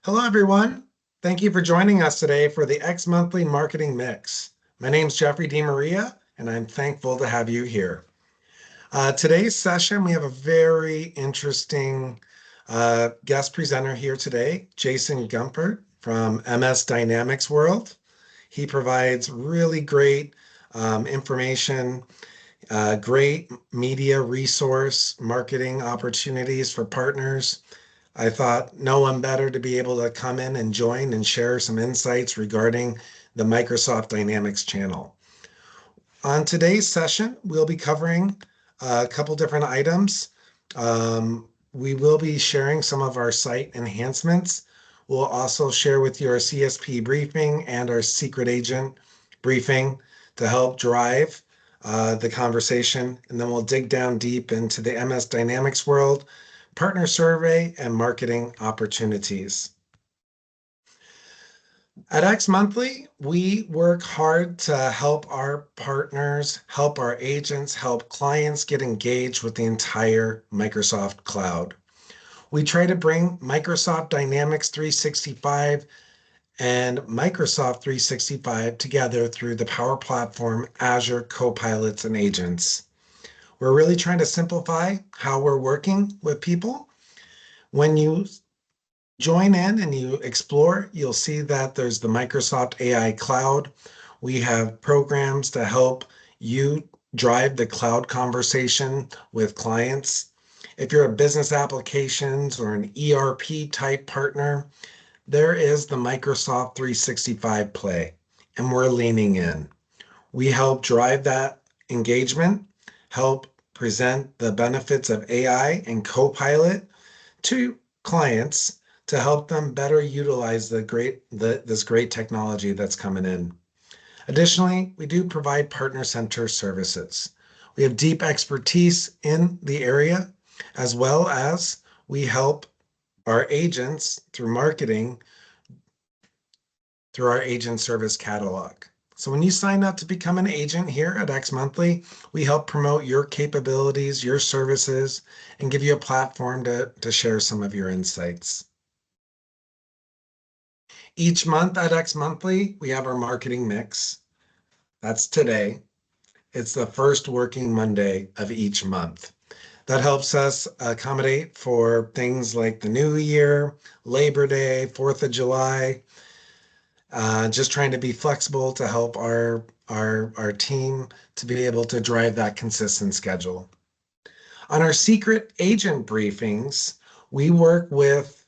Hello, everyone. Thank you for joining us today for the xMonthly Marketing Mix. My name is Jeffrey DiMaria, and I'm thankful to have you here. Today's session, we have a very interesting guest presenter here today, Jason Gumpert from MSDynamicsWorld. He provides really great information, great media resource marketing opportunities for partners. I thought no one better to be able to come in and join and share some insights regarding the Microsoft Dynamics channel. On today's session, we'll be covering a couple different items. We will be sharing some of our site enhancements. We'll also share with you our CSP briefing and our secret agent briefing to help drive the conversation. And then we'll dig down deep into the MS Dynamics world, partner survey, and marketing opportunities. At xMonthly, we work hard to help our partners, help our agents, help clients get engaged with the entire Microsoft cloud. We try to bring Microsoft Dynamics 365 and Microsoft 365 together through the Power Platform, Azure Copilots, and agents. We're really trying to simplify how we're working with people. When you join in and you explore, you'll see that there's the Microsoft AI Cloud. We have programs to help you drive the cloud conversation with clients. If you're a business applications or an ERP type partner, there is the Microsoft 365 play, and we're leaning in. We help drive that engagement, help present the benefits of AI and Copilot to clients to help them better utilize this great technology that's coming in. Additionally, we do provide partner center services. We have deep expertise in the area, as well as we help our agents through marketing through our agent service catalog. So when you sign up to become an agent here at xMonthly, we help promote your capabilities, your services, and give you a platform to share some of your insights. Each month at xMonthly, we have our marketing mix. That's today. It's the first working Monday of each month. That helps us accommodate for things like the New Year, Labor Day, 4th of July, just trying to be flexible to help our team to be able to drive that consistent schedule. On our secret agent briefings, we work with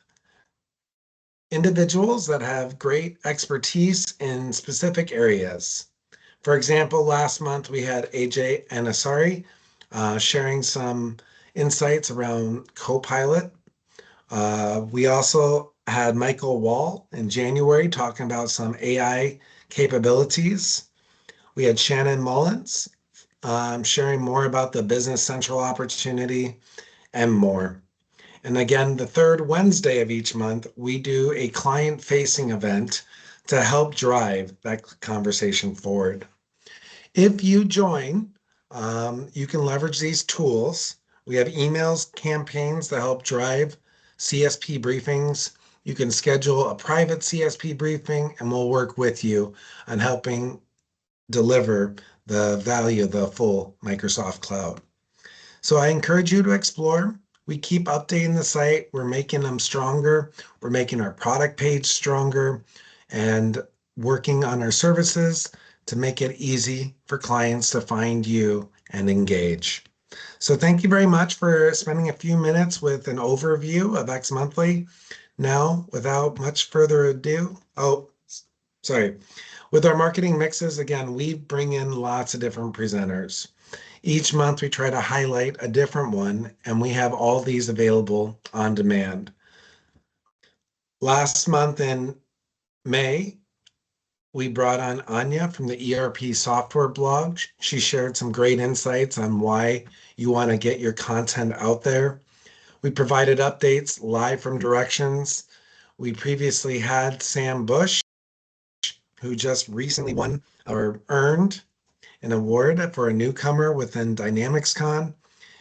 individuals that have great expertise in specific areas. For example, last month we had AJ Anasari sharing some insights around Copilot. We also had Michael Wall in January talking about some AI capabilities. We had Shannon Mullins sharing more about the Business Central opportunity and more. And again, the third Wednesday of each month, we do a client-facing event to help drive that conversation forward. If you join, you can leverage these tools. We have emails, campaigns that help drive CSP briefings. You can schedule a private CSP briefing, and we'll work with you on helping deliver the value of the full Microsoft Cloud. So I encourage you to explore. We keep updating the site. We're making them stronger. We're making our product page stronger and working on our services to make it easy for clients to find you and engage. So thank you very much for spending a few minutes with an overview of xMonthly. Now, without much further ado, with our marketing mixes, again, we bring in lots of different presenters. Each month we try to highlight a different one, and we have all these available on demand. Last month in May, we brought on Anya from the ERP software blog. She shared some great insights on why you want to get your content out there. We provided updates live from Directions. We previously had Sam Bush, who just recently won or earned an award for a newcomer within DynamicsCon.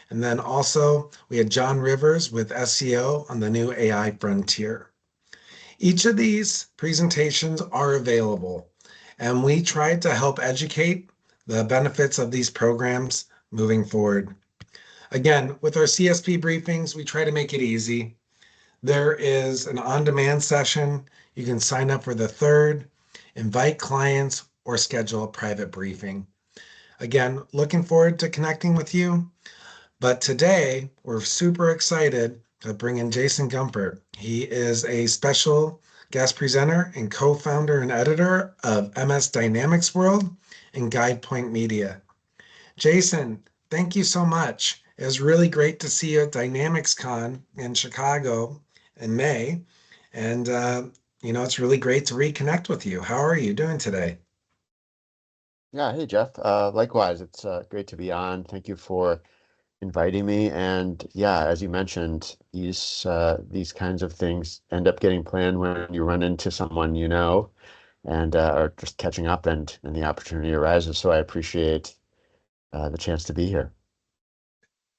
And then also we had John Rivers with SEO on the new AI frontier. Each of these presentations are available, and we tried to help educate the benefits of these programs moving forward. Again, with our CSP briefings, we try to make it easy. There is an on-demand session. You can sign up for the third, invite clients, or schedule a private briefing. Again, looking forward to connecting with you. But today, we're super excited to bring in Jason Gumpert. He is a special guest presenter and co-founder and editor of MSDynamicsWorld and GuidePoint Media. Jason, thank you so much. It was really great to see you at DynamicsCon in Chicago in May. And, it's really great to reconnect with you. How are you doing today? Yeah, hey Jeff. Likewise, it's great to be on. Thank you for inviting me. And yeah, as you mentioned, these kinds of things end up getting planned when you run into someone you know and are just catching up and the opportunity arises. So I appreciate the chance to be here.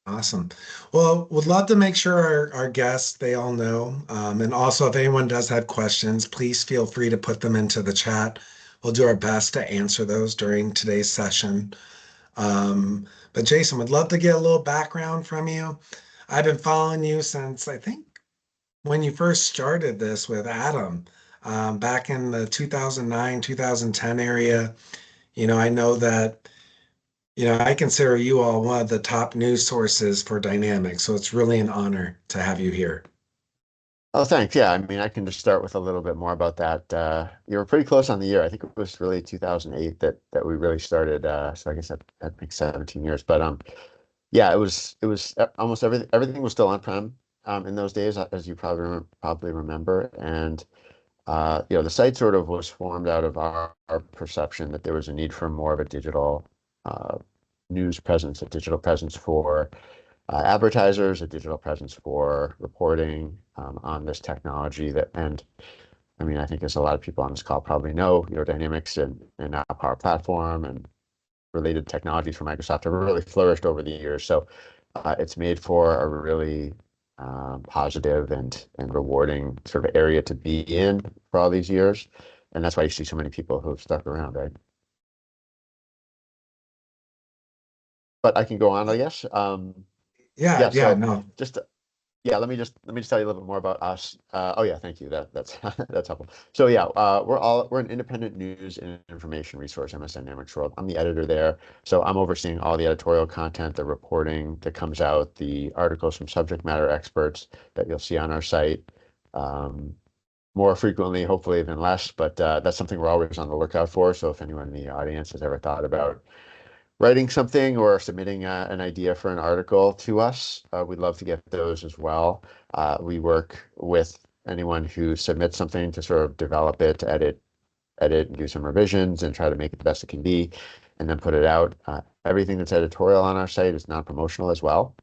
Awesome. Well, would love to make sure our guests, they all know. And also, if anyone does have questions, please feel free to put them into the chat. We'll do our best to answer those during today's session. But Jason, would love to get a little background from you. I've been following you since I think when you first started this with Adam, back in the 2009, 2010 area. I know that I consider you all one of the top news sources for Dynamics, so it's really an honor to have you here. Oh, thanks. Yeah, I mean, I can just start with a little bit more about that. You were pretty close on the year. I think it was really 2008 that we really started. So I guess that makes 17 years. But yeah, it was almost everything was still on-prem in those days, as you probably remember. And the site sort of was formed out of our perception that there was a need for more of a digital uh, news presence, a digital presence for advertisers, a digital presence for reporting on this technology and I mean, I think as a lot of people on this call probably know, Dynamics and now Power Platform and related technologies from Microsoft have really flourished over the years. So it's made for a really positive and rewarding sort of area to be in for all these years. And that's why you see so many people who've stuck around, right? But I can go on, I guess. Yeah, Yeah, yeah, so no. just yeah, let me just tell you a little bit more about us. Oh yeah, thank you. That's that's helpful. So yeah, we're an independent news and information resource, MS Dynamics World. I'm the editor there, so I'm overseeing all the editorial content, the reporting that comes out, the articles from subject matter experts that you'll see on our site. Um, More frequently, hopefully, than less, but that's something we're always on the lookout for. So if anyone in the audience has ever thought about writing something or submitting an idea for an article to us, we'd love to get those as well. We work with anyone who submits something to sort of develop it, edit, and do some revisions and try to make it the best it can be, and then put it out. Everything that's editorial on our site is non-promotional as well.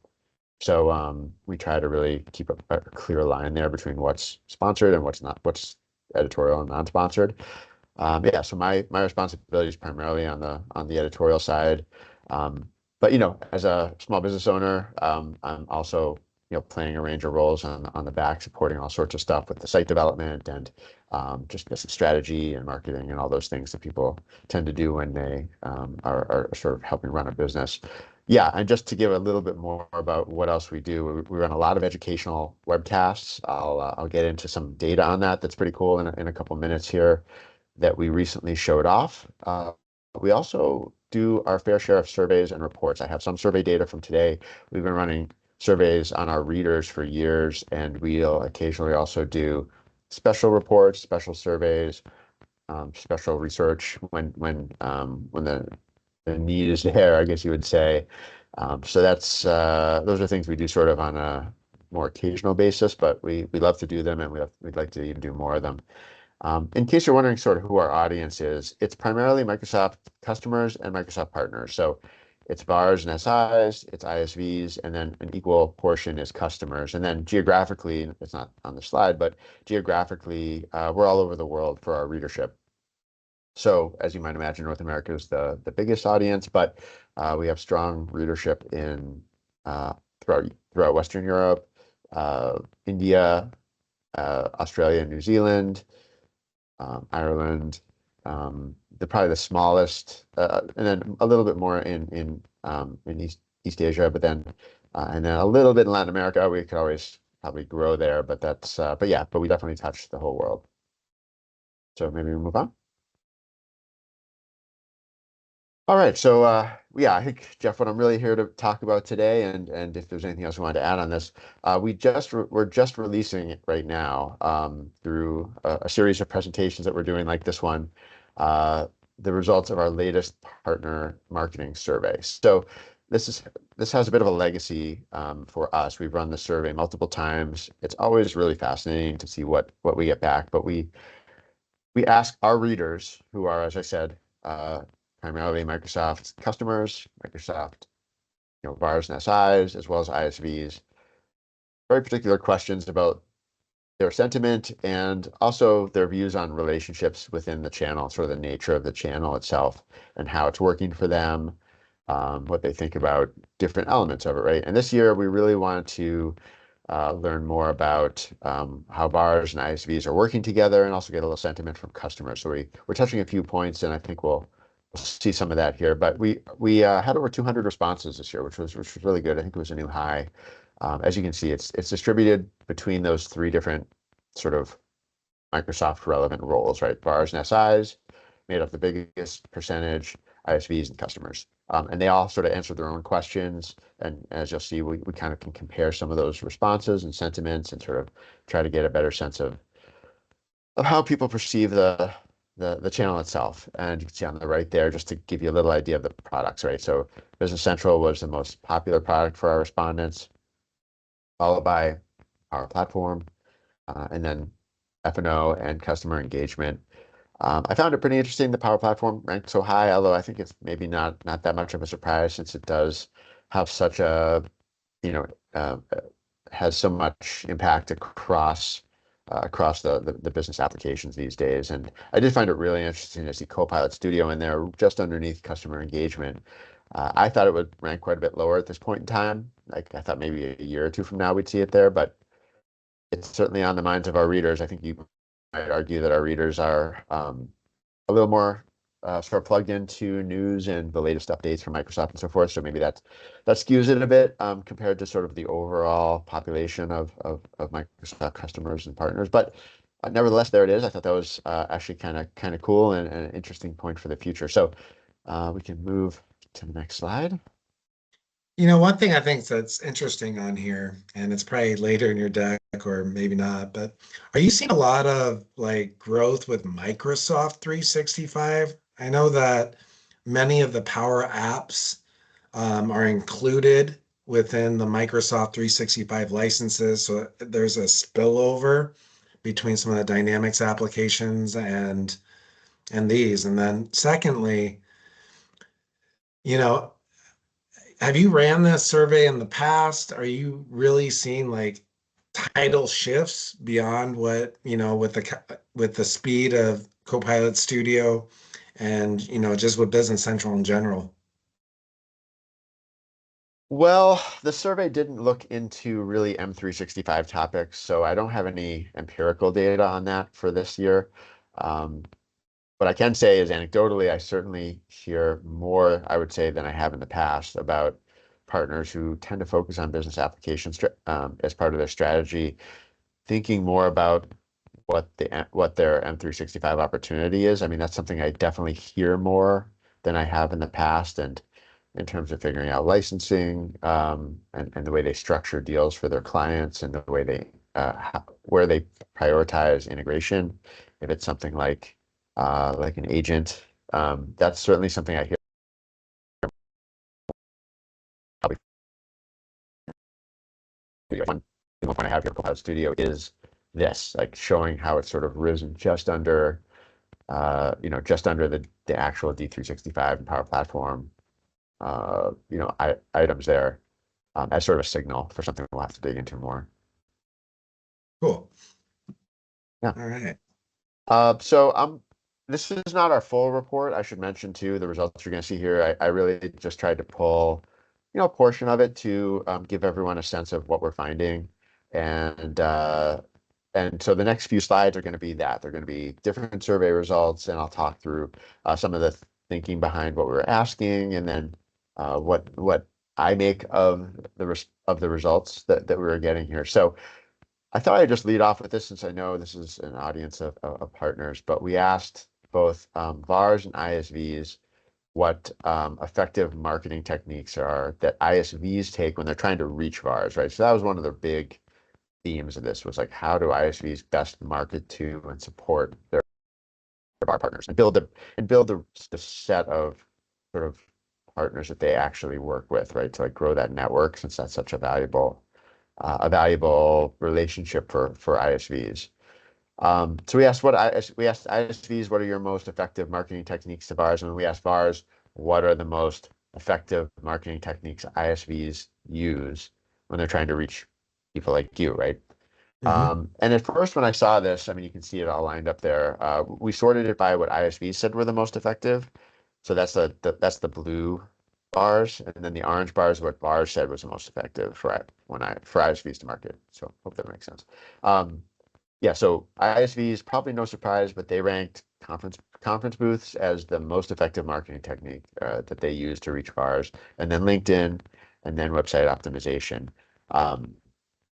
So we try to really keep a clear line there between what's sponsored and what's not, what's editorial and non-sponsored. Yeah, so my responsibility is primarily on the editorial side. But as a small business owner, I'm also playing a range of roles on the back, supporting all sorts of stuff with the site development and just business strategy and marketing and all those things that people tend to do when they are sort of helping run a business. Yeah, and just to give a little bit more about what else we do, we run a lot of educational webcasts. I'll get into some data on that. That's pretty cool in a couple minutes here that we recently showed off. We also do our fair share of surveys and reports. I have some survey data from today. We've been running surveys on our readers for years, and we'll occasionally also do special reports, special surveys, special research when the need is there, I guess you would say. So that's those are things we do sort of on a more occasional basis, but we love to do them, and we'd like to even do more of them. In case you're wondering sort of who our audience is, it's primarily Microsoft customers and Microsoft partners. So it's VARs and SIs, it's ISVs, and then an equal portion is customers. And then geographically, it's not on the slide, but geographically, we're all over the world for our readership. So as you might imagine, North America is the biggest audience, but we have strong readership in throughout Western Europe, India, Australia and New Zealand, Ireland, probably the smallest, and then a little bit more in East Asia, but then and then a little bit in Latin America. We could always probably grow there, but but we definitely touched the whole world. So maybe we move on. All right, so yeah, I think Jeff, what I'm really here to talk about today, and if there's anything else we wanted to add on this, we're just releasing it right now through a series of presentations that we're doing, like this one, uh, the results of our latest partner marketing survey. So this has a bit of a legacy for us. We've run the survey multiple times. It's always really fascinating to see what we get back, but we ask our readers, who are, as I said, primarily Microsoft customers, Microsoft, VARs and SIs, as well as ISVs, very particular questions about their sentiment and also their views on relationships within the channel, sort of the nature of the channel itself and how it's working for them, what they think about different elements of it, right? And this year, we really wanted to learn more about how VARs and ISVs are working together and also get a little sentiment from customers. So we're touching a few points, and I think we'll see some of that here. But we had over 200 responses this year, which was really good. I think it was a new high. As you can see, it's distributed between those three different sort of Microsoft relevant roles, right? VARs and SIs made up the biggest percentage, ISVs and customers. And they all sort of answered their own questions. And as you'll see, we kind of can compare some of those responses and sentiments and sort of try to get a better sense of how people perceive the channel itself. And you can see on the right there, just to give you a little idea of the products, right? So Business Central was the most popular product for our respondents, followed by our platform, and then F&O and customer engagement. I found it pretty interesting. The Power Platform ranked so high, although I think it's maybe not that much of a surprise since it does have such a, you know, has so much impact across the business applications these days. And I did find it really interesting to see Copilot Studio in there just underneath customer engagement. I thought it would rank quite a bit lower at this point in time. Like I thought maybe a year or two from now we'd see it there, but it's certainly on the minds of our readers. I think you might argue that our readers are a little more sort of plugged into news and the latest updates from Microsoft and so forth. So maybe that skews it a bit compared to sort of the overall population of Microsoft customers and partners. But nevertheless, there it is. I thought that was actually kind of cool and an interesting point for the future. So we can move to the next slide. One thing I think that's interesting on here, and it's probably later in your deck or maybe not, but are you seeing a lot of like growth with Microsoft 365? I know that many of the Power Apps are included within the Microsoft 365 licenses, so there's a spillover between some of the Dynamics applications and these. And then secondly, you know, have you ran this survey in the past? Are you really seeing like tidal shifts beyond what, with the speed of Copilot Studio and, just with Business Central in general? Well, the survey didn't look into really M365 topics, so I don't have any empirical data on that for this year. What I can say is anecdotally, I certainly hear more, I would say, than I have in the past about partners who tend to focus on business applications as part of their strategy, thinking more about what their M365 opportunity is. I mean, that's something I definitely hear more than I have in the past. And in terms of figuring out licensing and the way they structure deals for their clients and the way where they prioritize integration. If it's something like an agent, that's certainly something I hear. Probably one point I have here, Copilot Studio, is this, like showing how it's sort of risen just under, just under the actual D365 and Power Platform, items there as sort of a signal for something we'll have to dig into more. Cool. Yeah. All right. So this is not our full report. I should mention too, the results you're going to see here. I really just tried to pull, a portion of it to give everyone a sense of what we're finding. And And so the next few slides are going to be that. They're going to be different survey results, and I'll talk through some of the thinking behind what we were asking, and then what I make of the results that we were getting here. So I thought I'd just lead off with this since I know this is an audience of partners, but we asked both VARs and ISVs what effective marketing techniques are that ISVs take when they're trying to reach VARs, right? So that was one of the big themes of this was like, how do ISVs best market to and support their VAR partners and build the set of sort of partners that they actually work with, right? To like grow that network since that's such a valuable relationship for ISVs. So we asked ISVs, what are your most effective marketing techniques to VARs? And we asked VARs, what are the most effective marketing techniques ISVs use when they're trying to reach people like you, right? Mhm. And at first, when I saw this, I mean, you can see it all lined up there. We sorted it by what ISVs said were the most effective. So that's the blue bars, and then the orange bars what VARs said was the most effective for ISVs to market. So hope that makes sense. Yeah, so ISVs, probably no surprise, but they ranked conference booths as the most effective marketing technique that they use to reach VARs, and then LinkedIn, and then website optimization. Um,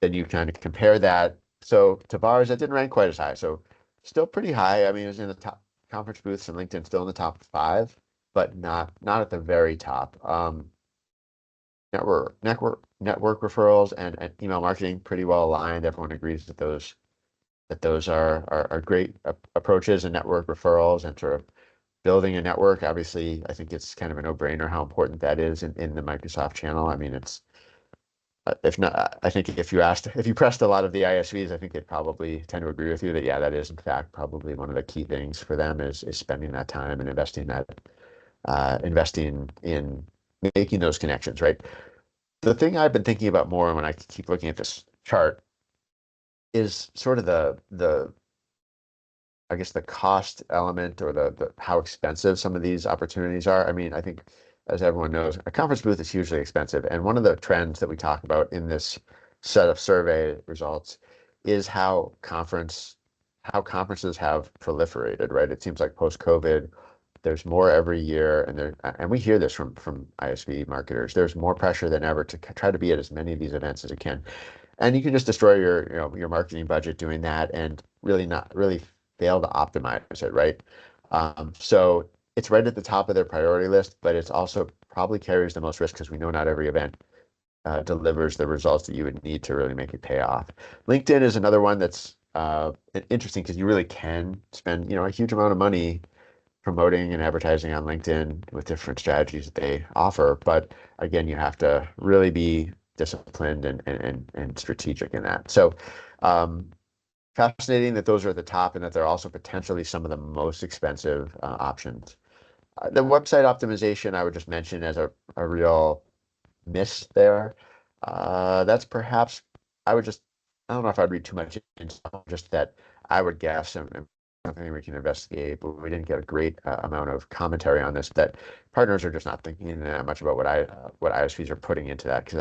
then you kind of compare that. So to VARs, that didn't rank quite as high. So still pretty high. I mean, it was in the top conference booths and LinkedIn still in the top 5, but not at the very top. Network referrals and email marketing pretty well aligned. Everyone agrees that those are great approaches, and network referrals and sort of building a network. Obviously, I think it's kind of a no-brainer how important that is in the Microsoft channel. I mean, it's if not, I think if you pressed a lot of the ISVs, I think they'd probably tend to agree with you that, yeah, that is in fact probably one of the key things for them is spending that time and investing in making those connections, right? The thing I've been thinking about more when I keep looking at this chart is sort of the I guess the cost element or the how expensive some of these opportunities are. I mean, I think as everyone knows, a conference booth is hugely expensive. And one of the trends that we talk about in this set of survey results is how conferences have proliferated, right? It seems like post-COVID, there's more every year, and we hear this from ISV marketers. There's more pressure than ever to try to be at as many of these events as it can, and you can just destroy your marketing budget doing that, and really fail to optimize it, right? So it's right at the top of their priority list, but it's also probably carries the most risk because we know not every event delivers the results that you would need to really make it pay off. LinkedIn is another one that's interesting because you really can spend a huge amount of money promoting and advertising on LinkedIn with different strategies that they offer. But again, you have to really be disciplined and strategic in that. So fascinating that those are at the top and that they're also potentially some of the most expensive options. The website optimization I would just mention as a real miss there. That's perhaps I don't know if I'd read too much into just that I would guess and something we can investigate, but we didn't get a great amount of commentary on this, that partners are just not thinking that much about what ISVs are putting into that, because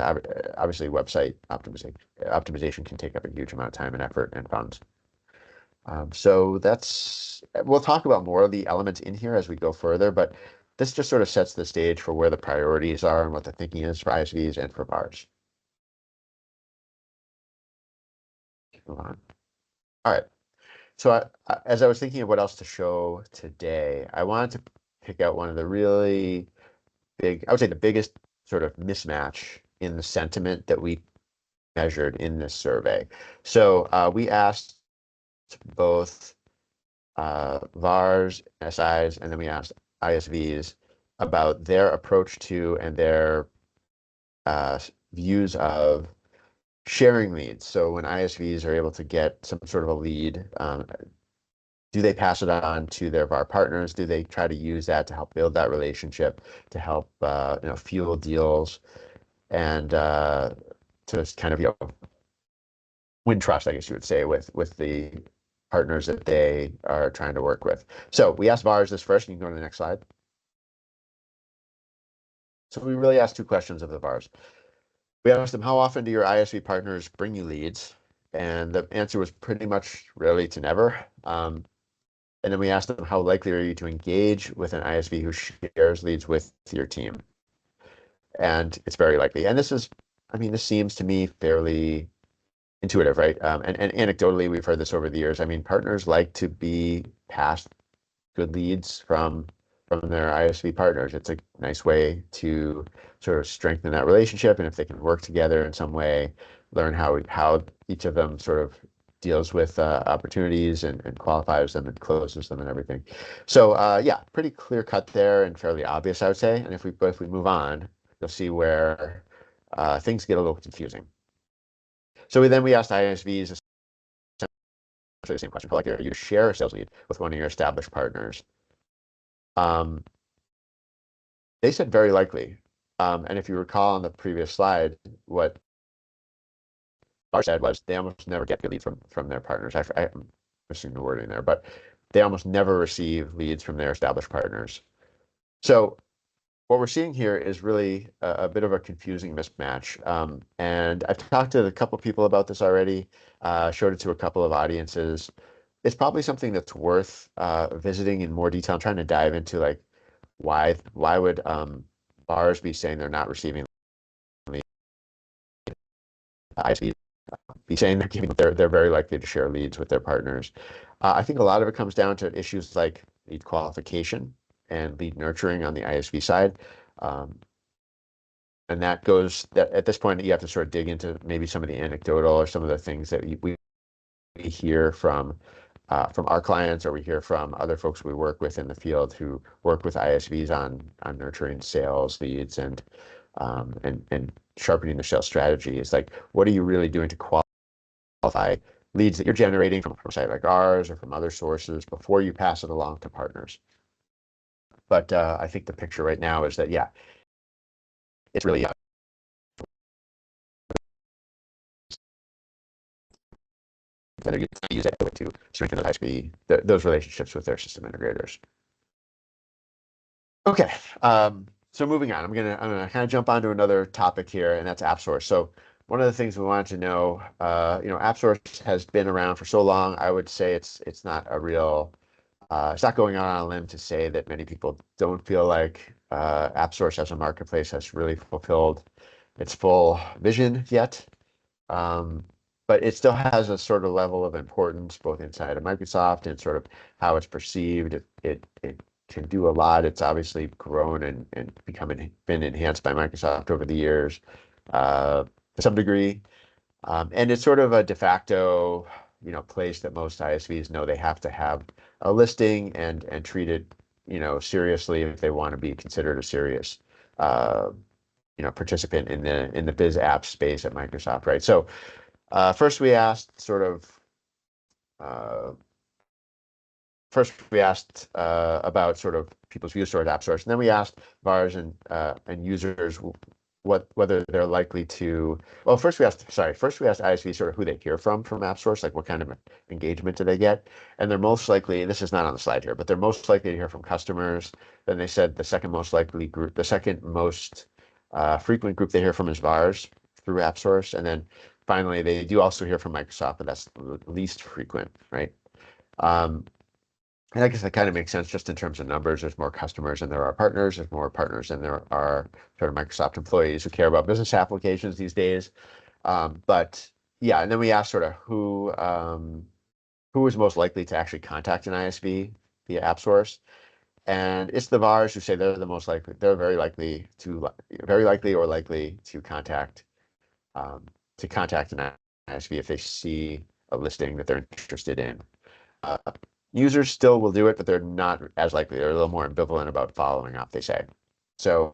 obviously website optimization can take up a huge amount of time and effort and funds. So we'll talk about more of the elements in here as we go further, but this just sort of sets the stage for where the priorities are and what the thinking is for ISVs and for VARs. Move on. All right. So as I was thinking of what else to show today, I wanted to pick out one of the really I would say the biggest sort of mismatch in the sentiment that we measured in this survey. So we asked both VARs, SIs, and then we asked ISVs about their approach to and their views of sharing leads. So when ISVs are able to get some sort of a lead, do they pass it on to their VAR partners? Do they try to use that to help build that relationship, to help fuel deals, and to kind of win trust, I guess you would say, with the partners that they are trying to work with. So we asked VARs this first, and you can go to the next slide. So we really asked 2 questions of the VARs. We asked them, how often do your ISV partners bring you leads? And the answer was pretty much rarely to never. And then we asked them, how likely are you to engage with an ISV who shares leads with your team? And it's very likely. And this is, I mean, this seems to me fairly intuitive, right? And anecdotally, we've heard this over the years. I mean, partners like to be passed good leads from their ISV partners. It's a nice way to sort of strengthen that relationship, and if they can work together in some way, learn how each of them sort of deals with opportunities and qualifies them and closes them and everything. So yeah, pretty clear cut there and fairly obvious, I would say. And if we move on, you'll see where things get a little confusing. So we asked ISVs the same question. How likely are you to share a sales lead with one of your established partners? They said very likely. And if you recall on the previous slide, what Bar said was they almost never get good leads from their partners. I'm missing the wording there, but they almost never receive leads from their established partners. So what we're seeing here is really a bit of a confusing mismatch. And I've talked to a couple of people about this already, showed it to a couple of audiences. It's probably something that's worth visiting in more detail. I'm trying to dive into like why would bars be saying they're not receiving leads? ISVs be saying they're very likely to share leads with their partners. I think a lot of it comes down to issues like lead qualification and lead nurturing on the ISV side. And that at this point, you have to sort of dig into maybe some of the anecdotal or some of the things that we hear from our clients, or we hear from other folks we work with in the field who work with ISVs on nurturing sales leads and sharpening their sales strategy. Is like, what are you really doing to qualify leads that you're generating from a site like ours or from other sources before you pass it along to partners? But I think the picture right now is that, yeah, it's really that are use it to strengthen those relationships with their system integrators. Okay, so moving on, I'm gonna kind of jump onto another topic here, and that's AppSource. So one of the things we wanted to know, AppSource has been around for so long. I would say it's not a real, it's not going out on a limb to say that many people don't feel like AppSource as a marketplace has really fulfilled its full vision yet. But it still has a sort of level of importance both inside of Microsoft and sort of how it's perceived. It can do a lot. It's obviously grown and been enhanced by Microsoft over the years to some degree. And it's sort of a de facto, place that most ISVs know they have to have a listing and treat it, seriously if they want to be considered a serious, participant in the biz app space at Microsoft, right? So first we asked about sort of people's views toward AppSource, and then we asked VARs and users whether they're likely to. Well, first we asked ISVs sort of who they hear from AppSource, like what kind of engagement do they get, and they're most likely. This is not on the slide here, but they're most likely to hear from customers. Then they said the second most frequent group they hear from is VARs through AppSource, and then finally they do also hear from Microsoft, but that's the least frequent, right? And I guess that kind of makes sense just in terms of numbers. There's more customers than there are partners. There's more partners than there are sort of Microsoft employees who care about business applications these days. But yeah, and then we asked sort of who is most likely to actually contact an ISV via AppSource. And it's the VARs who say they're the most likely. They're very likely or likely to contact an ISV if they see a listing that they're interested in. Users still will do it, but they're not as likely. They're a little more ambivalent about following up, they say. So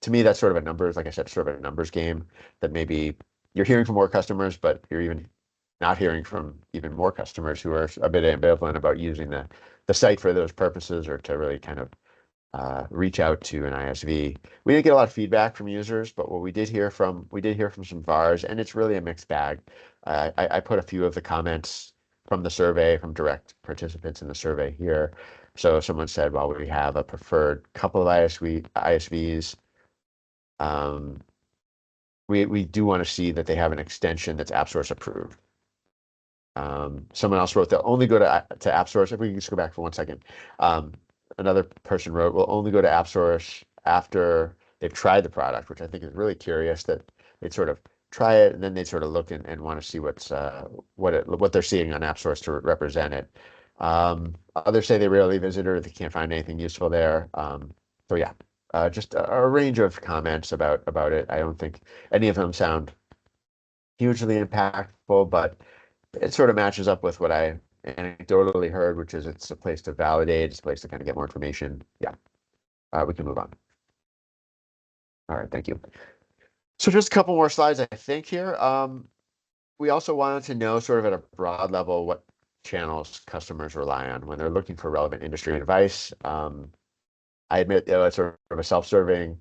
to me, that's sort of a numbers, like I said, sort of a numbers game that maybe you're hearing from more customers, but you're even not hearing from even more customers who are a bit ambivalent about using the site for those purposes or to really kind of reach out to an ISV. We didn't get a lot of feedback from users, but what we did hear from some VARs, and it's really a mixed bag. I put a few of the comments from the survey, from direct participants in the survey here. So someone said, well, we have a preferred couple of ISVs. We do want to see that they have an extension that's AppSource approved. Someone else wrote they'll only go to App Source. If we can just go back for 1 second. Another person wrote, we'll only go to App Source after they've tried the product, which I think is really curious that they'd sort of try it and then they sort of look and want to see what they're seeing on App Source to represent it. Others say they rarely visit or they can't find anything useful there. So yeah, just a range of comments about it. I don't think any of them sound hugely impactful, but it sort of matches up with what I anecdotally heard, which is it's a place to validate, it's a place to kind of get more information. Yeah, we can move on. All right, thank you. So just a couple more slides, I think, here. We also wanted to know sort of at a broad level what channels customers rely on when they're looking for relevant industry advice. I admit, it's sort of a self-serving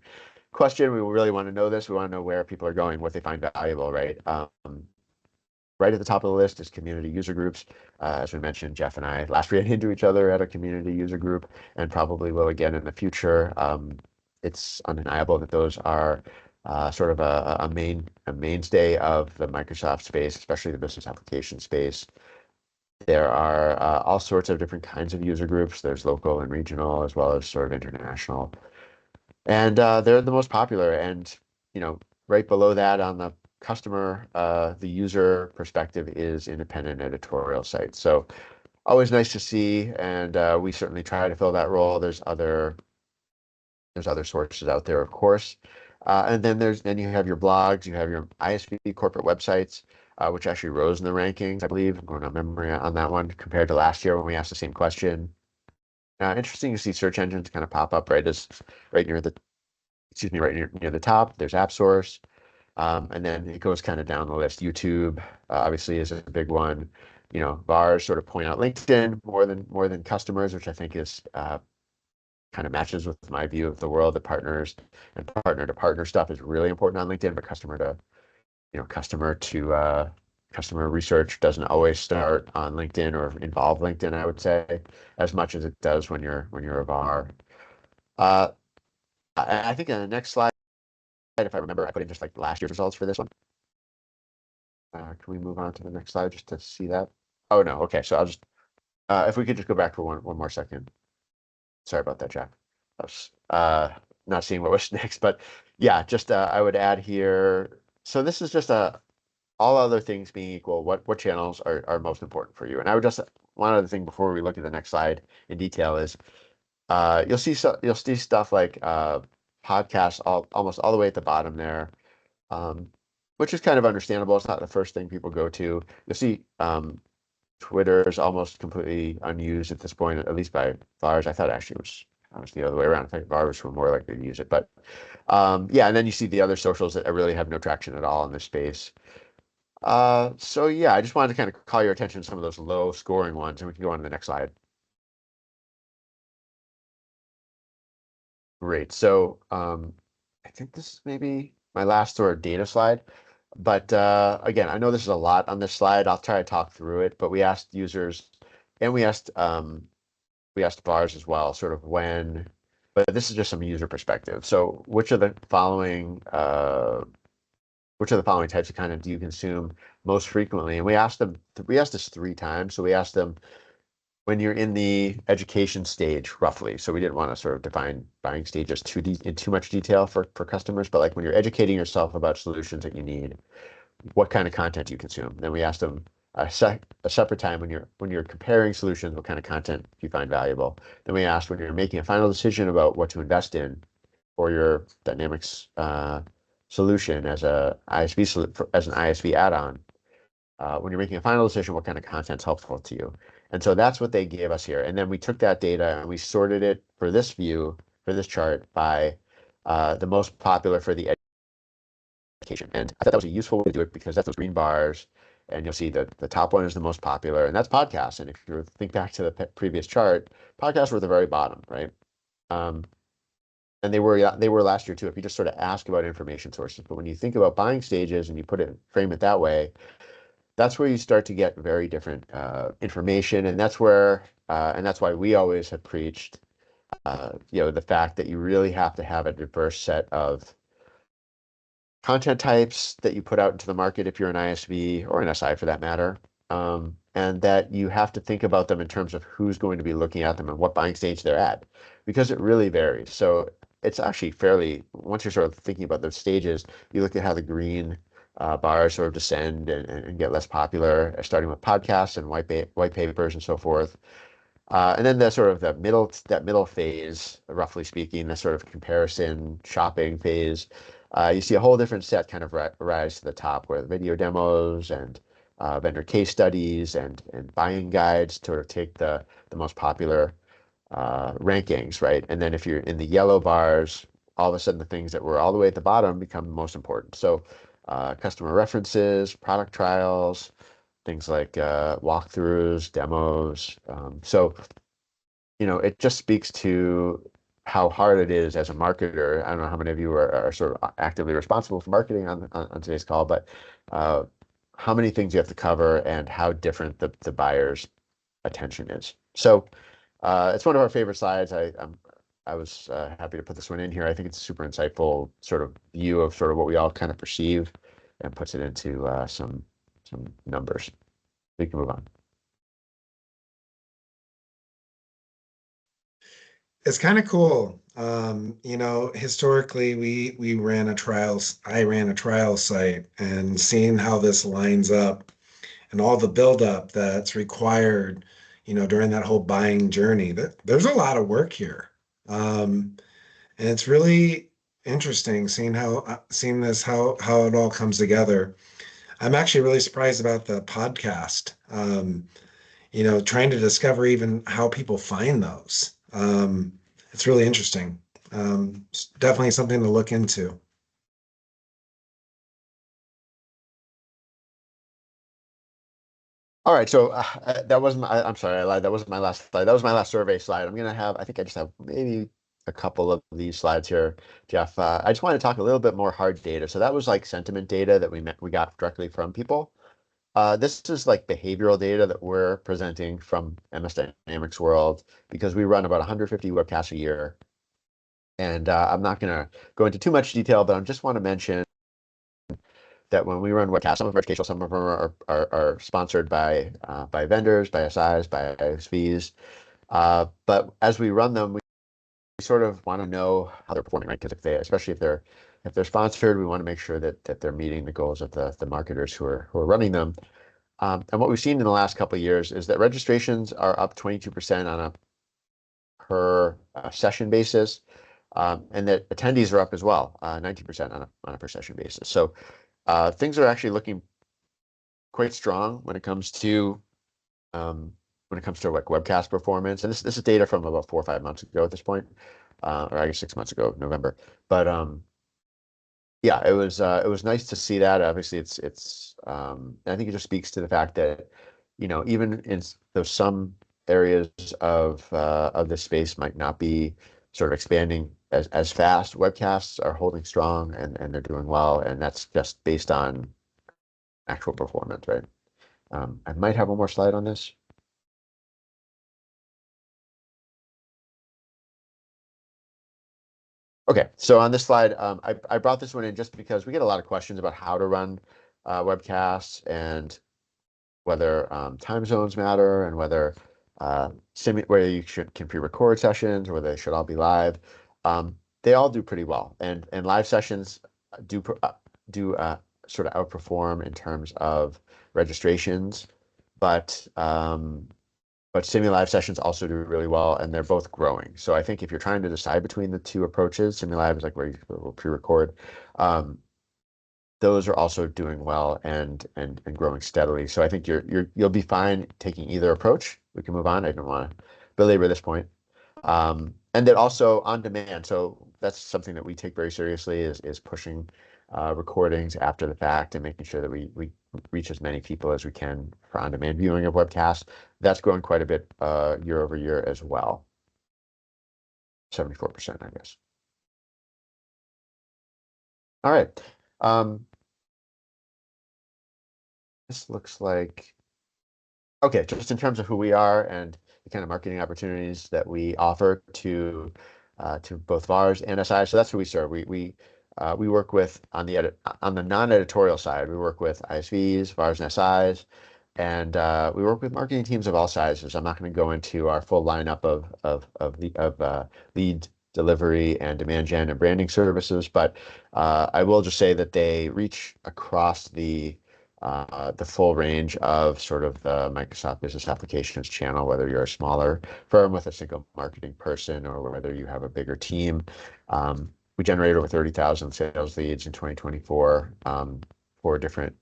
question. We really want to know this. We want to know where people are going, what they find valuable, right? Right at the top of the list is community user groups. As we mentioned, Jeff and I last ran into each other at a community user group and probably will again in the future. It's undeniable that those are sort of a mainstay of the Microsoft space, especially the business application space. There are all sorts of different kinds of user groups. There's local and regional as well as sort of international. And they're the most popular. And, right below that on the customer, the user perspective is independent editorial sites. So always nice to see. And we certainly try to fill that role. There's other sources out there, of course. And then you have your blogs, you have your ISV corporate websites, which actually rose in the rankings, I believe. I'm going on memory on that one compared to last year when we asked the same question. Interesting to see search engines kind of pop up right near the top. There's AppSource, and then it goes kind of down the list. YouTube obviously is a big one. VARs sort of point out LinkedIn more than customers, which I think is kind of matches with my view of the world. The partners and partner to partner stuff is really important on LinkedIn, but customer research doesn't always start on LinkedIn or involve LinkedIn, I would say, as much as it does when you're a VAR. I think on the next slide, if I remember, I put in just like last year's results for this one. Can we move on to the next slide just to see that? Oh no, okay. So I'll just if we could just go back for one more second. Sorry about that, Jack. I was not seeing what was next, but yeah, just I would add here. So this is just all other things being equal, what channels are most important for you? And I would just one other thing before we look at the next slide in detail is you'll see stuff like podcasts almost all the way at the bottom there, which is kind of understandable. It's not the first thing people go to. You'll see Twitter is almost completely unused at this point, at least by VARs. I thought actually it was the other way around. I think VARs were more likely to use it, but yeah. And then you see the other socials that really have no traction at all in this space. So yeah, I just wanted to kind of call your attention to some of those low scoring ones, and we can go on to the next slide. Great. So I think this is maybe my last sort of data slide. But again, I know this is a lot on this slide. I'll try to talk through it. But we asked users, and we asked VARs as well, sort of when. But this is just some user perspective. So which of the following types of content do you consume most frequently? And we asked this 3 times. So we asked them when you're in the education stage, roughly. So we didn't want to sort of define buying stages in too much detail for customers, but like when you're educating yourself about solutions that you need, what kind of content do you consume? Then we asked them a separate time when you're comparing solutions, what kind of content do you find valuable? Then we asked when you're making a final decision about what to invest in for your Dynamics solution as an ISV add-on. When you're making a final decision, what kind of content's helpful to you? And so that's what they gave us here. And then we took that data and we sorted it for this chart by the most popular for the education. And I thought that was a useful way to do it because that's those green bars. And you'll see that the top one is the most popular, and that's podcasts. And if you think back to the previous chart, podcasts were at the very bottom, right? And they were last year too, if you just sort of ask about information sources. But when you think about buying stages and you frame it that way, that's where you start to get very different information, and that's why we always have preached, the fact that you really have to have a diverse set of content types that you put out into the market if you're an ISV or an SI for that matter. and that you have to think about them in terms of who's going to be looking at them and what buying stage they're at, because it really varies. So it's actually fairly, once you're sort of thinking about those stages, you look at how the green bars sort of descend and get less popular, starting with podcasts and white papers and so forth. And then the sort of that middle phase, roughly speaking, the sort of comparison shopping phase, you see a whole different set kind of rise to the top, where the video demos and vendor case studies and buying guides sort of take the most popular rankings, right? And then if you're in the yellow bars, all of a sudden the things that were all the way at the bottom become the most important. So customer references, product trials, things like walkthroughs, demos. So, it just speaks to how hard it is as a marketer. I don't know how many of you are sort of actively responsible for marketing on today's call, but how many things you have to cover and how different the buyer's attention is. So it's one of our favorite slides. I was happy to put this one in here. I think it's a super insightful sort of view of sort of what we all kind of perceive and puts it into some numbers. We can move on. It's kind of cool. Historically, I ran a trial site, and seeing how this lines up and all the buildup that's required, during that whole buying journey, there's a lot of work here. And it's really interesting seeing this, how it all comes together. I'm actually really surprised about the podcast. Trying to discover even how people find those. It's really interesting. It's definitely something to look into. All right, so that wasn't I'm sorry, I lied. That wasn't my last slide. That was my last survey slide. I think I just have maybe a couple of these slides here, Jeff. I just want to talk a little bit more hard data. So that was like sentiment data that we got directly from people. This is like behavioral data that we're presenting from MSDynamicsWorld, because we run about 150 webcasts a year. And I'm not going to go into too much detail, but I just want to mention that when we run webcasts, some of them are educational, some of them are sponsored by vendors, by SIs, by ISVs. But as we run them, we sort of want to know how they're performing, right? Because especially if they're sponsored, we want to make sure that they're meeting the goals of the marketers who are running them. And what we've seen in the last couple of years is that registrations are up 22% on a per session basis, and that attendees are up as well, 19% on a per session basis. So things are actually looking quite strong when it comes to like webcast performance. And this is data from about 4 or 5 months ago at this point, or I guess 6 months ago, November. But yeah, it was nice to see that. Obviously, I think it just speaks to the fact that even in those some areas of this space might not be sort of expanding as fast, webcasts are holding strong and they're doing well, and that's just based on actual performance, right? I might have one more slide on this. Okay, so on this slide, I brought this one in just because we get a lot of questions about how to run webcasts and whether time zones matter and whether whether you can pre-record sessions or whether they should all be live. They all do pretty well, and live sessions do sort of outperform in terms of registrations, but semi-live sessions also do really well, and they're both growing. So I think if you're trying to decide between the two approaches, semi-live is like where you will pre-record. Those are also doing well and growing steadily. So I think you'll be fine taking either approach. We can move on. I don't want to belabor this point. And then also on demand. So that's something that we take very seriously is pushing recordings after the fact and making sure that we reach as many people as we can for on-demand viewing of webcasts. That's growing quite a bit year over year as well. 74%, I guess. All right. This looks like, okay, just in terms of who we are and the kind of marketing opportunities that we offer to both VARs and SIs. So that's who we serve. We work with on the non-editorial side. We work with ISVs, VARs, and SIs, And we work with marketing teams of all sizes. I'm not going to go into our full lineup of lead delivery and demand gen and branding services, but I will just say that they reach across the full range of sort of the Microsoft Business Applications channel, whether you're a smaller firm with a single marketing person or whether you have a bigger team. We generated over 30,000 sales leads in 2024 for different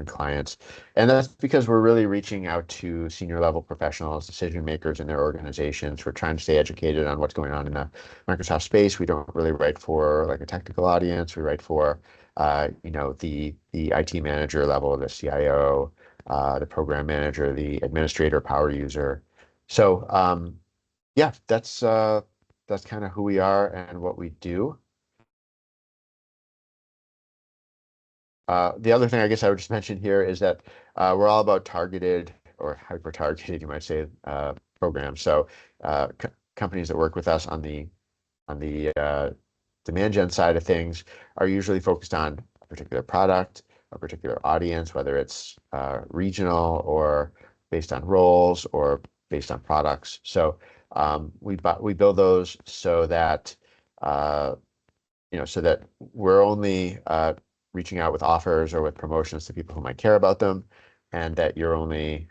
clients. And that's because we're really reaching out to senior level professionals, decision makers in their organizations. We're trying to stay educated on what's going on in the Microsoft space. We don't really write for like a technical audience. We write for the IT manager level, the CIO, the program manager, the administrator, power user. So yeah, that's kind of who we are and what we do. The other thing I guess I would just mention here is that we're all about targeted or hyper-targeted, you might say, programs. So companies that work with us on the demand gen side of things are usually focused on a particular product, a particular audience, whether it's regional or based on roles or based on products. So we build those so that so that we're only reaching out with offers or with promotions to people who might care about them, and that you're only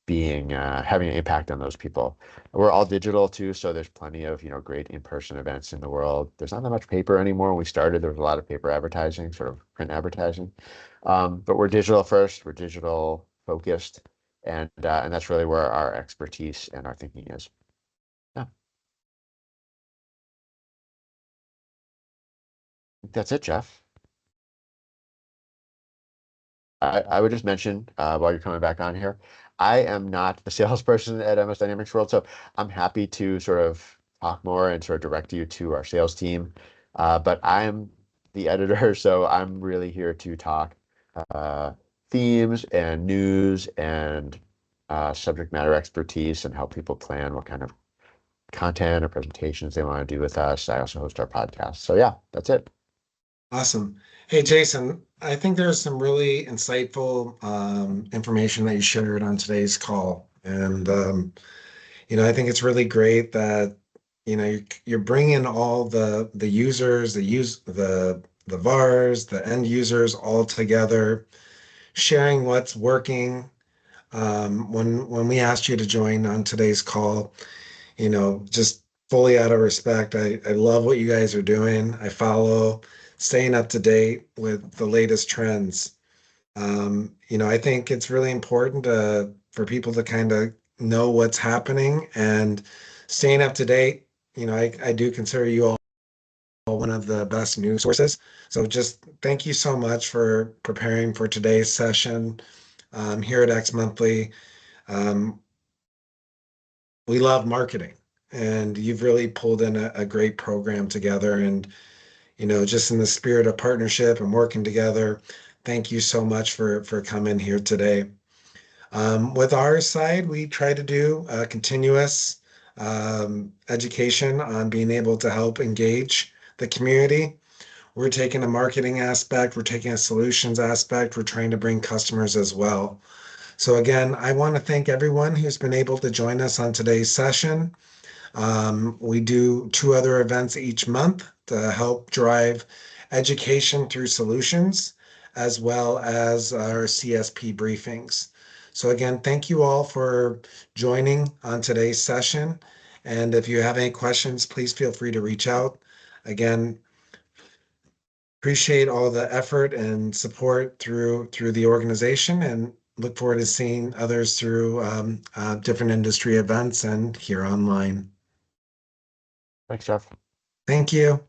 being having an impact on those people. We're all digital too, so there's plenty of great in-person events in the world. There's not that much paper anymore. When we started, there was a lot of paper advertising, sort of print advertising, but we're digital first. We're digital focused, and that's really where our expertise and our thinking is. Yeah, I think that's it, Jeff. I would just mention while you're coming back on here, I am not the salesperson at MS Dynamics World, so I'm happy to sort of talk more and sort of direct you to our sales team. But I'm the editor, so I'm really here to talk uh, themes and news and subject matter expertise and help people plan what kind of content or presentations they want to do with us. I also host our podcast. So yeah, that's it. Awesome. Hey, Jason, I think there's some really insightful information that you shared on today's call. And, I think it's really great that, you're bringing all the users, the VARs, the end users all together, sharing what's working. When we asked you to join on today's call, just fully out of respect, I love what you guys are doing. I follow, staying up to date with the latest trends. I think it's really important for people to kind of know what's happening and staying up to date. I do consider you all one of the best news sources. So just thank you so much for preparing for today's session here at xMonthly. Um, we love marketing, and you've really pulled in a great program together. And just in the spirit of partnership and working together, thank you so much for coming here today. With our side, we try to do continuous education on being able to help engage the community. We're taking a marketing aspect, we're taking a solutions aspect, we're trying to bring customers as well. So again, I want to thank everyone who's been able to join us on today's session. We do 2 other events each month to help drive education through solutions, as well as our CSP briefings. So again, thank you all for joining on today's session. And if you have any questions, please feel free to reach out. Again, appreciate all the effort and support through the organization, and look forward to seeing others through different industry events and here online. Thanks, Jeff. Thank you.